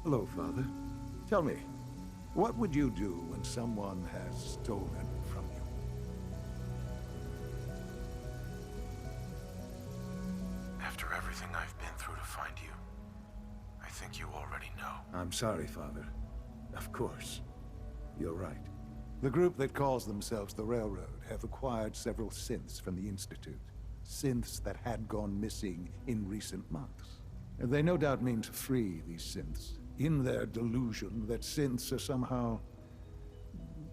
Hello, Father. Tell me, what would you do when someone has stolen from you? After everything I've been through to find you, I think you already know. I'm sorry, Father. Of course. You're right. The group that calls themselves the Railroad have acquired several synths from the Institute. Synths that had gone missing in recent months. And they no doubt mean to free these synths, in their delusion that synths are somehow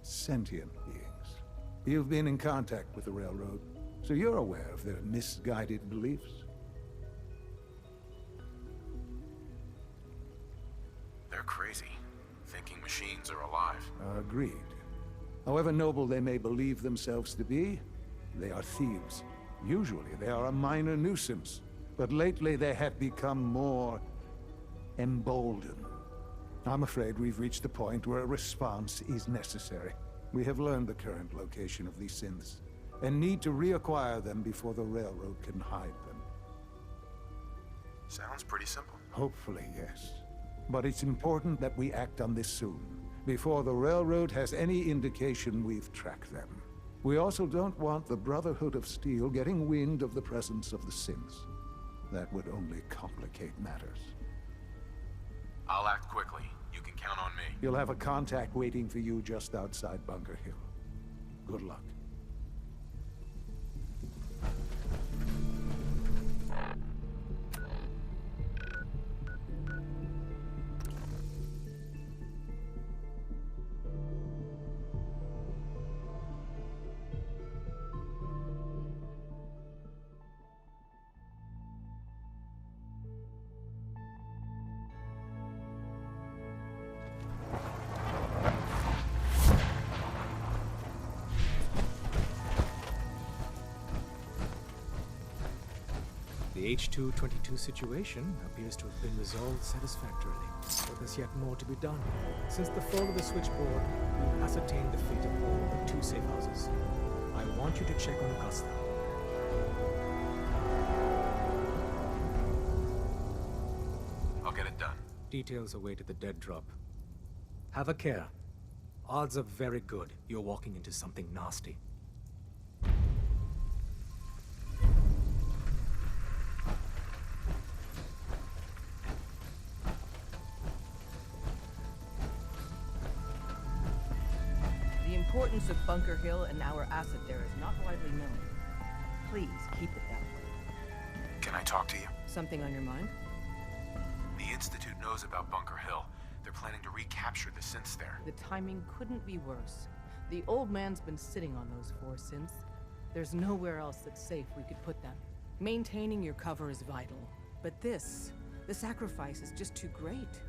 sentient beings. You've been in contact with the Railroad, so you're aware of their misguided beliefs. They're crazy, thinking machines are alive. Agreed. However noble they may believe themselves to be, they are thieves. Usually they are a minor nuisance, but lately they have become more emboldened. I'm afraid we've reached the point where a response is necessary. We have learned the current location of these synths, and need to reacquire them before the Railroad can hide them. Sounds pretty simple. Hopefully, yes. But it's important that we act on this soon, before the Railroad has any indication we've tracked them. We also don't want the Brotherhood of Steel getting wind of the presence of the synths. That would only complicate matters. I'll act quickly. You can count on me. You'll have a contact waiting for you just outside Bunker Hill. Good luck. The H.26 situation appears to have been resolved satisfactorily, but there's yet more to be done. Since the fall of the switchboard, we've ascertained the fate of all but two safe houses. I want you to check on Augusta. I'll get it done. Details await at the dead drop. Have a care. Odds are very good you're walking into something nasty. The importance of Bunker Hill and our asset there is not widely known. Please keep it that way. Can I talk to you? Something on your mind? The Institute knows about Bunker Hill. They're planning to recapture the synths there. The timing couldn't be worse. The old man's been sitting on those four synths. There's nowhere else that's safe we could put them. Maintaining your cover is vital. But the sacrifice is just too great.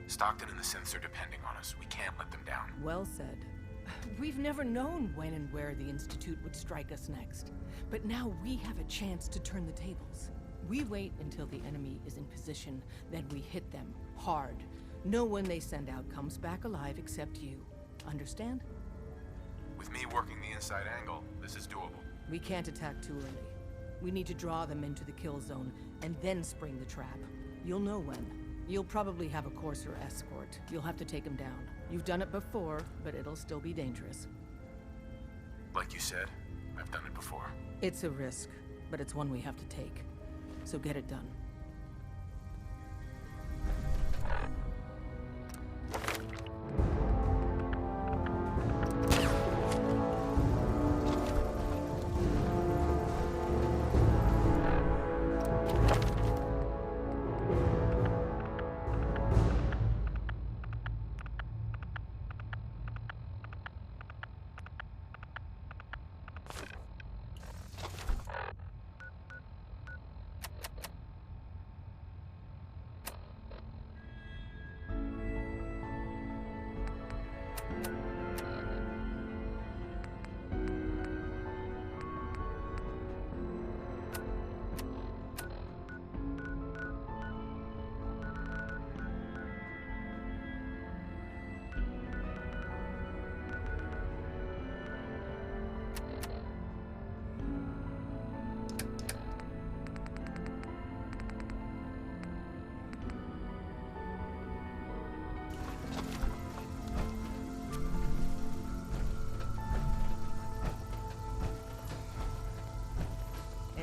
Stockton and the synths are depending on us. We can't let them down. Well said. We've never known when and where the Institute would strike us next. But now we have a chance to turn the tables. We wait until the enemy is in position, then we hit them hard. No one they send out comes back alive except you. Understand? With me working the inside angle, this is doable. We can't attack too early. We need to draw them into the kill zone and then spring the trap. You'll know when. You'll probably have a Courser escort. You'll have to take him down. You've done it before, but it'll still be dangerous. Like you said, I've done it before. It's a risk, but it's one we have to take. So get it done.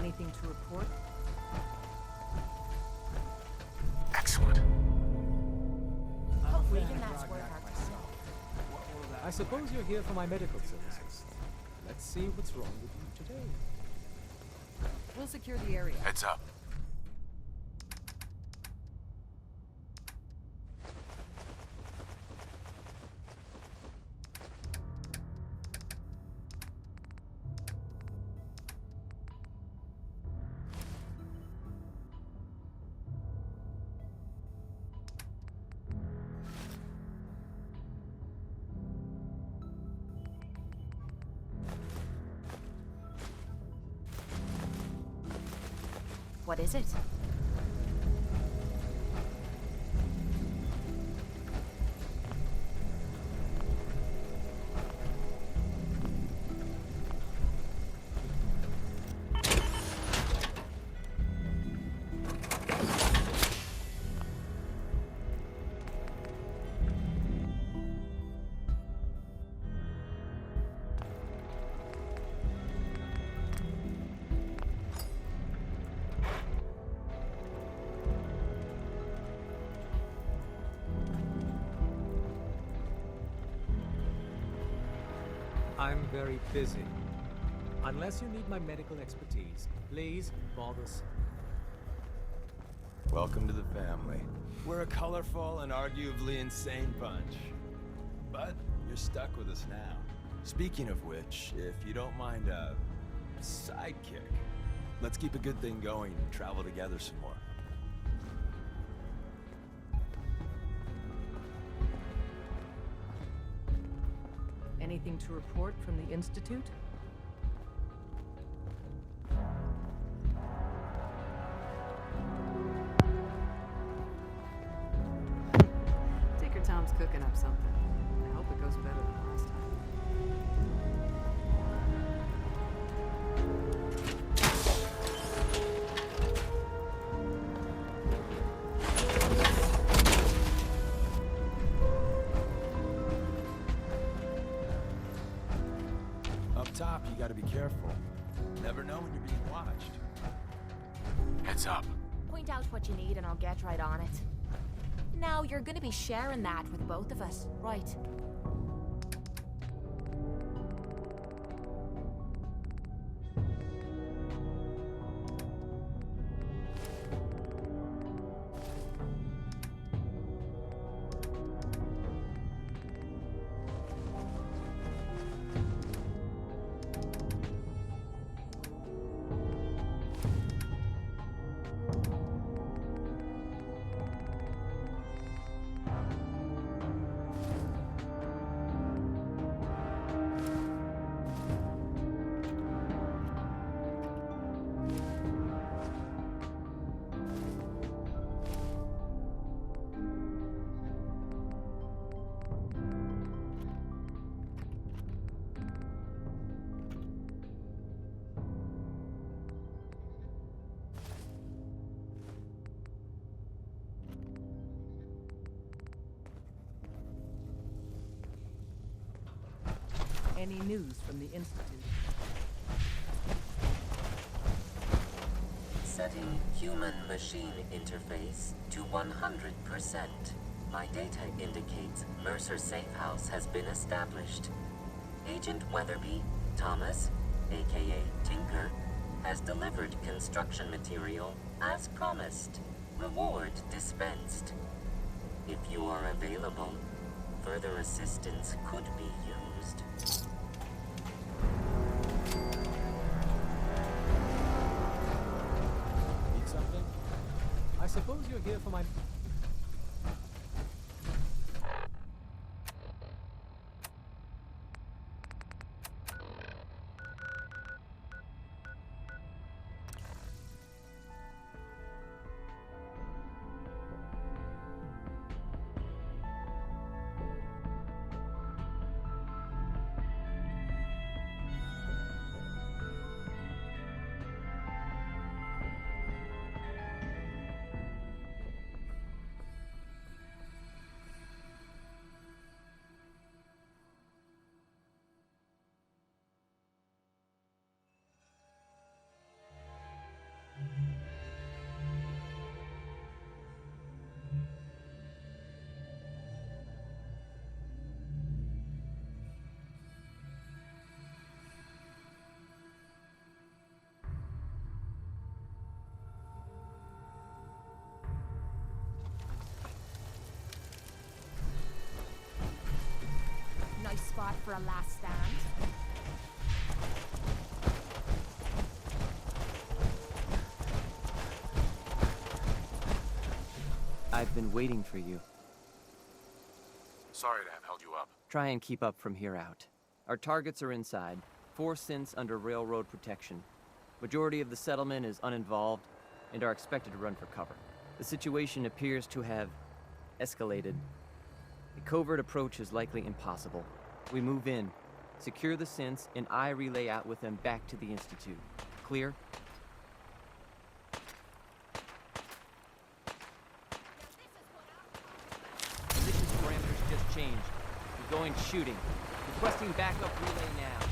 Anything to report? Excellent. Hopefully, the maps work out. I suppose you're here for my medical services. Let's see what's wrong with you today. We'll secure the area. Heads up. What is it? I'm very busy. Unless you need my medical expertise, please bother. Welcome to the family. We're a colorful and arguably insane bunch. But you're stuck with us now. Speaking of which, if you don't mind a sidekick, let's keep a good thing going and travel together some more. Anything to report from the Institute? Tinker Tom's cooking up something. I hope it goes better than last time. Up top, you gotta be careful. Never know when you're being watched. Heads up. Point out what you need and I'll get right on it. Now, you're gonna be sharing that with both of us, right? Any news from the Institute? Setting human-machine interface to 100%. My data indicates Mercer Safe House has been established. Agent Weatherby, Thomas, aka Tinker, has delivered construction material as promised. Reward dispensed. If you are available, further assistance could be used. Need something? I suppose you're here for my... for a last stand. I've been waiting for you. Sorry to have held you up. Try and keep up from here out. Our targets are inside, 4 synths under railroad protection. Majority of the settlement is uninvolved and are expected to run for cover. The situation appears to have escalated. A covert approach is likely impossible. We move in, secure the synths, and I relay out with them back to the Institute. Clear? Positions parameters just changed. We're going shooting. Requesting backup relay now.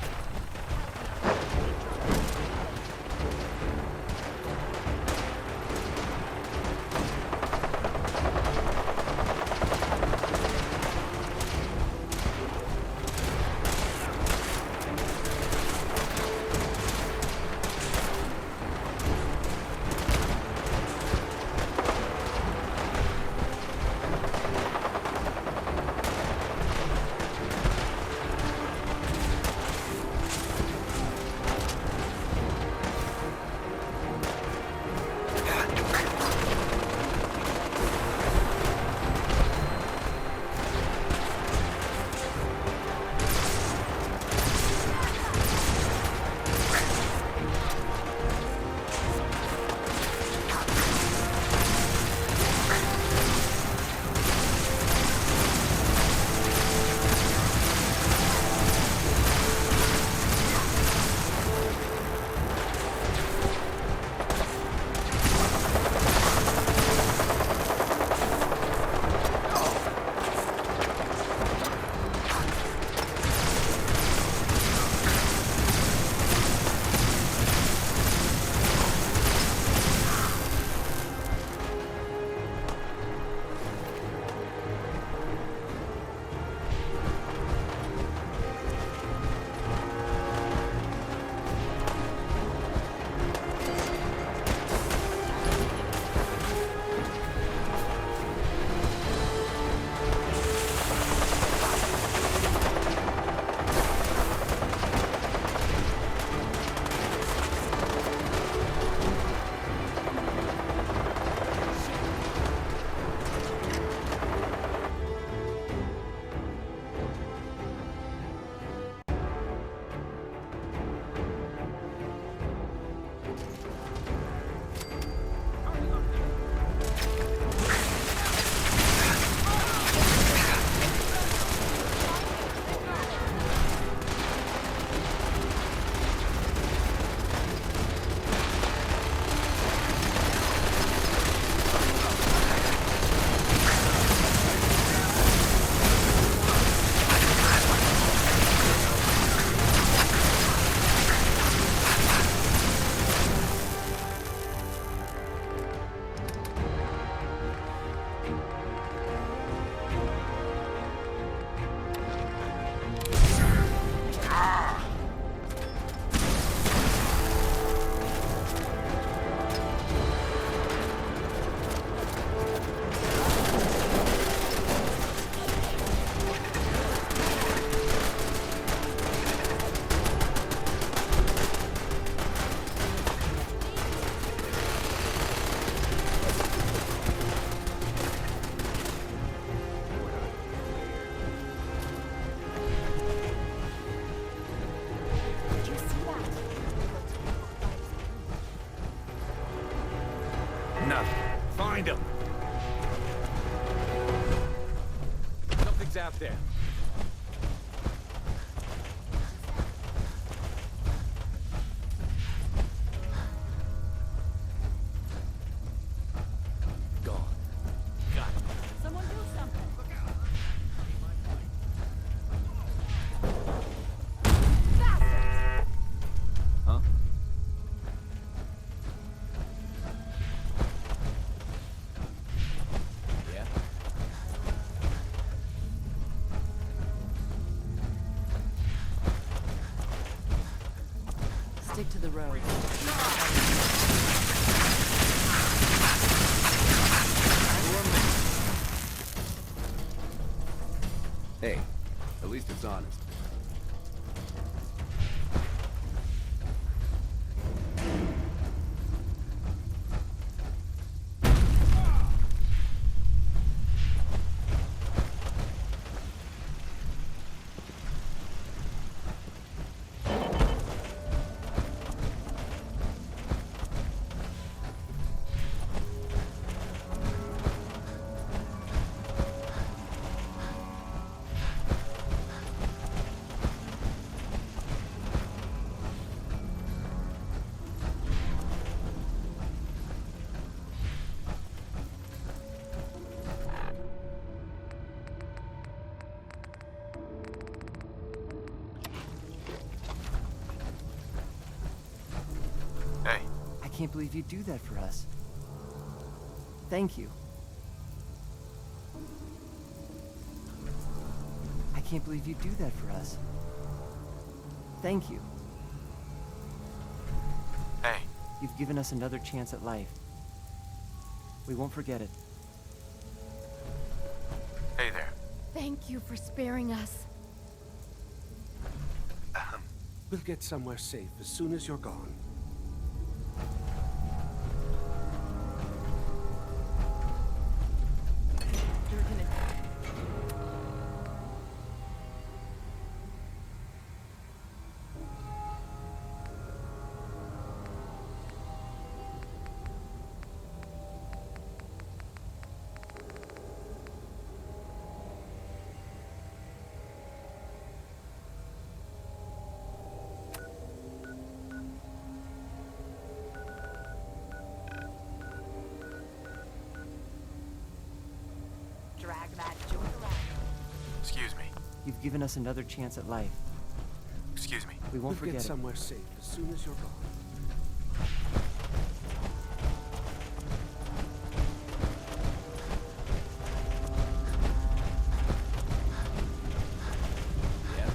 Find him! Something's out there. Gone. Got it. Someone do something. Huh? Yeah? Stick to the road. Hey, at least it's honest. can't believe you'd do that for us. Thank you. I can't believe you'd do that for us. Thank you. Hey, You've given us another chance at life. We won't forget it. hey there. Thank you for sparing us. We'll get somewhere safe as soon as you're gone. You're gonna... drag that joke around. Excuse me. You've given us another chance at life. Excuse me. We won't We'll forget get it. somewhere safe as soon as you're gone. Yep.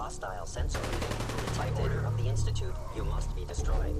hostile sensor reading. The type data of the Institute, you must be destroyed.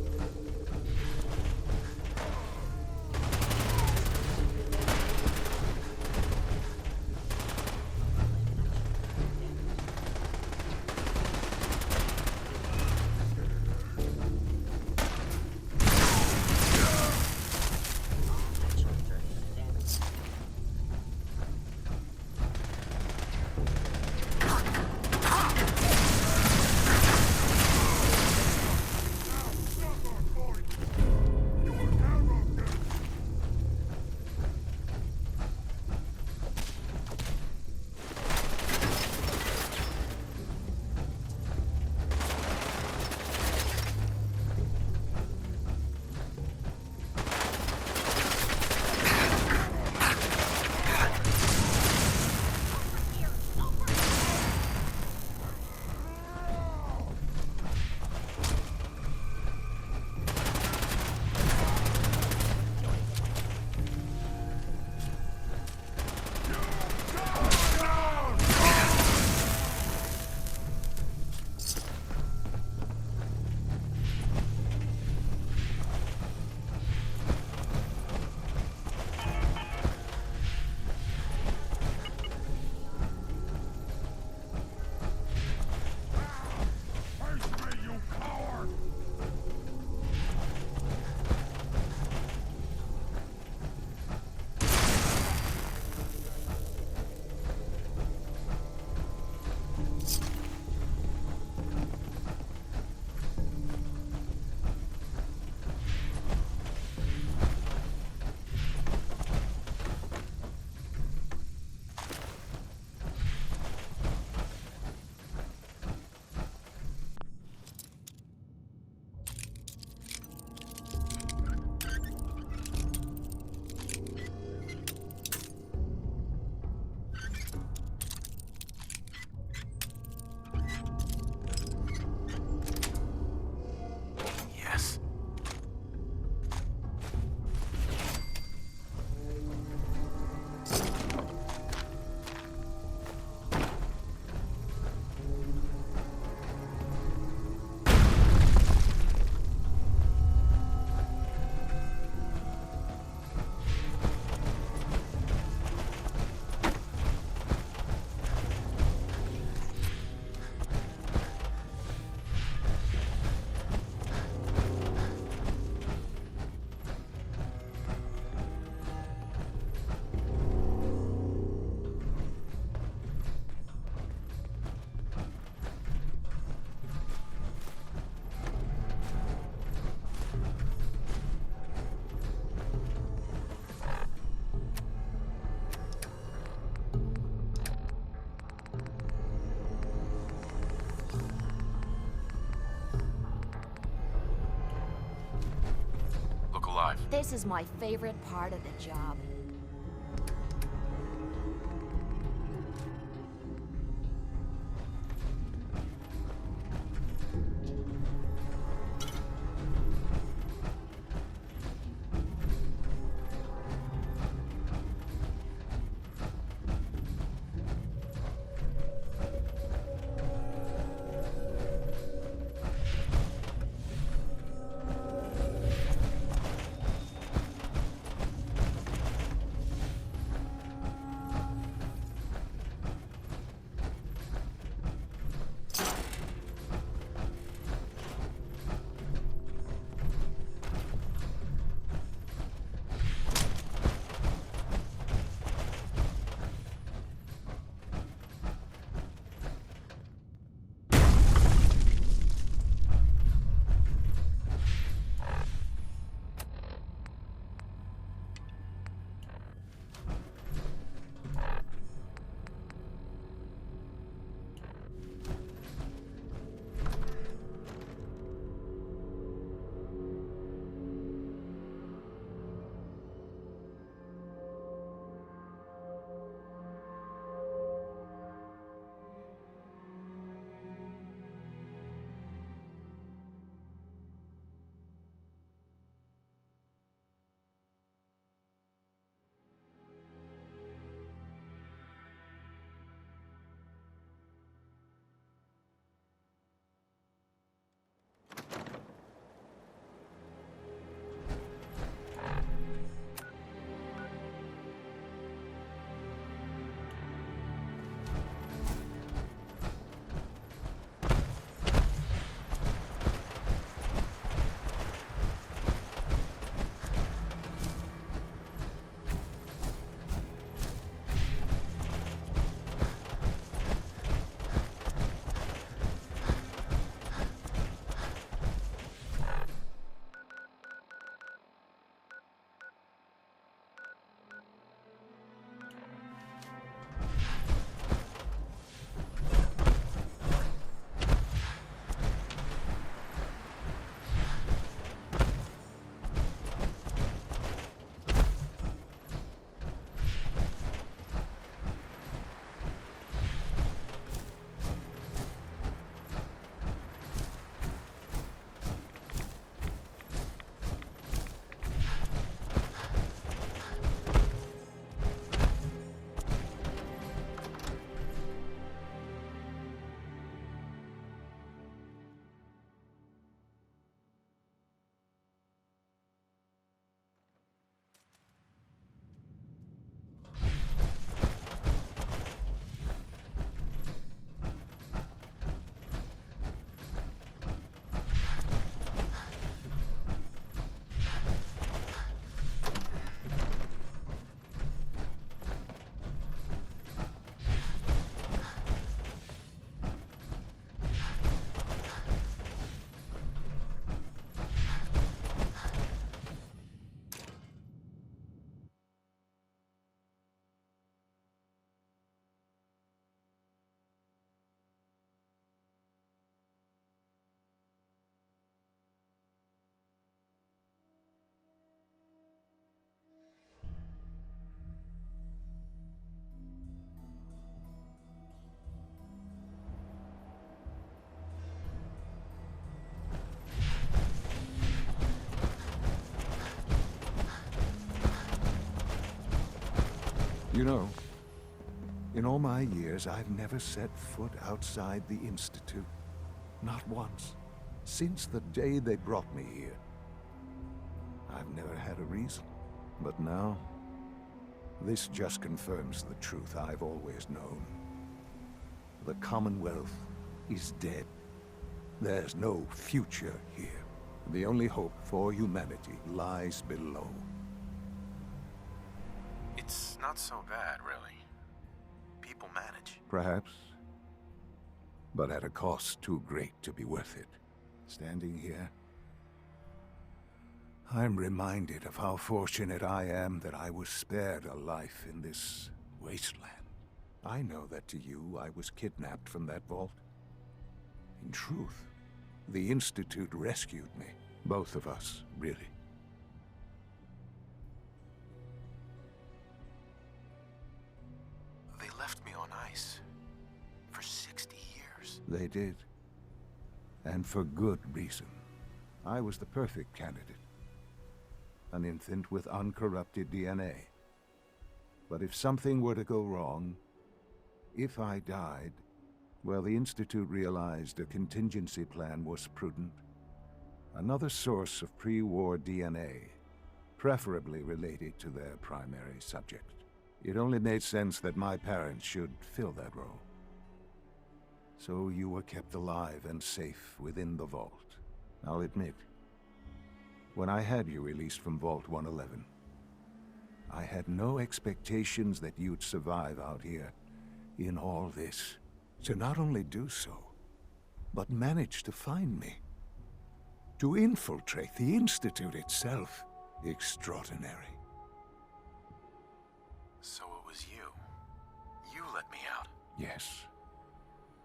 This is my favorite part of the job. You know, in all my years, I've never set foot outside the Institute. Not once. Since the day they brought me here. I've never had a reason. But now, this just confirms the truth I've always known. The Commonwealth is dead. There's no future here. The only hope for humanity lies below. It's not so bad, really. People manage. Perhaps. But at a cost too great to be worth it. Standing here, I'm reminded of how fortunate I am that I was spared a life in this wasteland. I know that to you, I was kidnapped from that vault. In truth, the Institute rescued me. Both of us, really. They left me on ice. For 60 years. They did. And for good reason. I was the perfect candidate. An infant with uncorrupted DNA. But if something were to go wrong, if I died, well, the Institute realized a contingency plan was prudent. Another source of pre-war DNA, preferably related to their primary subject. It only made sense that my parents should fill that role. So you were kept alive and safe within the vault. I'll admit, when I had you released from Vault 111, I had no expectations that you'd survive out here in all this. To not only do so, but manage to find me. To infiltrate the Institute itself. Extraordinary. So it was you. You let me out. Yes.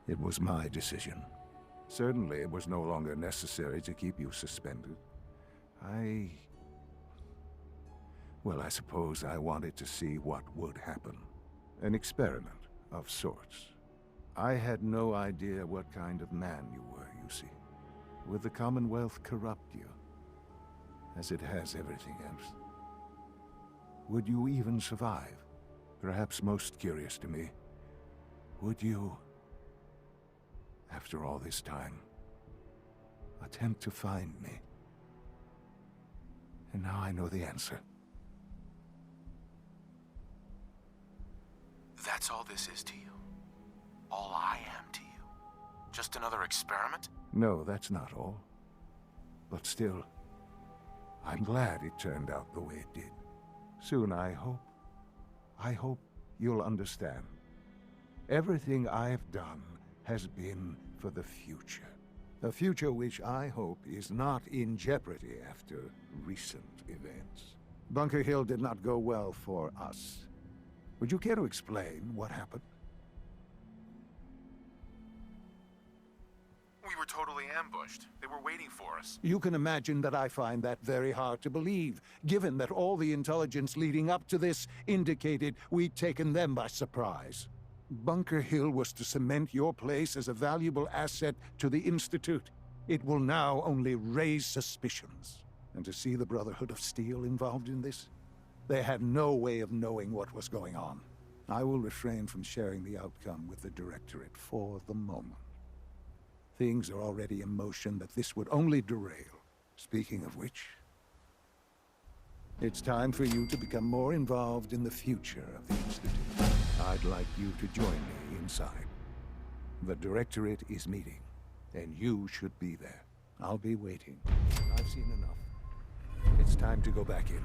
It was my decision. Certainly it was no longer necessary to keep you suspended. Well, I suppose I wanted to see what would happen. An experiment of sorts. I had no idea what kind of man you were, you see. Would the Commonwealth corrupt you, as it has everything else? Would you even survive? Perhaps most curious to me, would you, after all this time, attempt to find me? And now I know the answer. That's all this is to you? All I am to you? Just another experiment? No, that's not all. But still, I'm glad it turned out the way it did. Soon, I hope you'll understand. Everything I've done has been for the future. A future which I hope is not in jeopardy after recent events. Bunker Hill did not go well for us. Would you care to explain what happened? We were totally ambushed. They were waiting for us. You can imagine that I find that very hard to believe, given that all the intelligence leading up to this indicated we'd taken them by surprise. Bunker Hill was to cement your place as a valuable asset to the Institute. It will now only raise suspicions. And to see the Brotherhood of Steel involved in this? They had no way of knowing what was going on. I will refrain from sharing the outcome with the Directorate for the moment. Things are already in motion that this would only derail. Speaking of which, it's time for you to become more involved in the future of the Institute. I'd like you to join me inside. The Directorate is meeting, and you should be there. I'll be waiting. I've seen enough. It's time to go back in.